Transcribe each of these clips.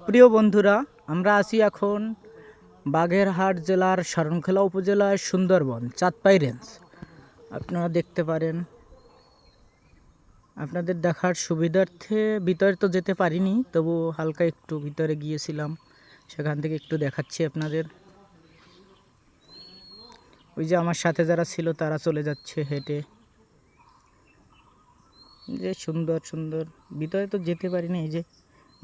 প্রিয় বন্ধুরা, আমরা আছি এখন বাগেরহাট জেলার শরণখোলা উপজেলার সুন্দরবন চাঁদপাই রেঞ্জ। আপনারা দেখতে পারেন। আপনাদের দেখার সুবিধার্থে ভিতরে তো যেতে পারিনি, তবু হালকা একটু ভিতরে গিয়েছিলাম, সেখান থেকে একটু দেখাচ্ছি আপনাদের। ওই যে আমার সাথে যারা ছিল তারা চলে যাচ্ছে হেঁটে। যে সুন্দর সুন্দর, ভিতরে তো যেতে পারিনি। এই যে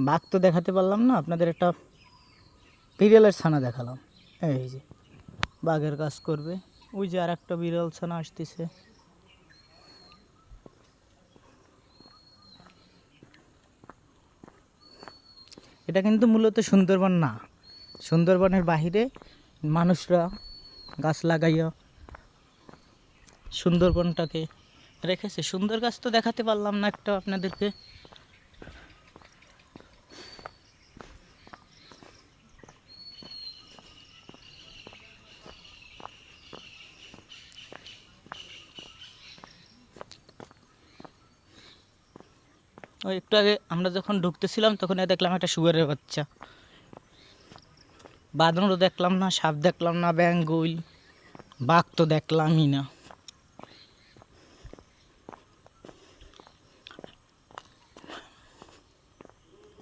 বাঘ তো দেখাতে পারলাম না আপনাদের, একটা বিড়ালের ছানা দেখালাম। এই যে বাঘের কাজ করবে। ওই যে আর একটা বিড়াল ছানা আসতেছে। এটা কিন্তু মূলত সুন্দরবন না, সুন্দরবনের বাহিরে মানুষরা গাছ লাগাইয়া সুন্দরবনটাকে রেখেছে। সুন্দর গাছ তো দেখাতে পারলাম না একটা আপনাদেরকে। ওই একটু আগে আমরা যখন ঢুকতেছিলাম তখন দেখলাম একটা শুয়োরের বাচ্চা। বাঁদরও দেখলাম না, সাপ দেখলাম না, ব্যাঙ, বাঘ তো দেখলামই না।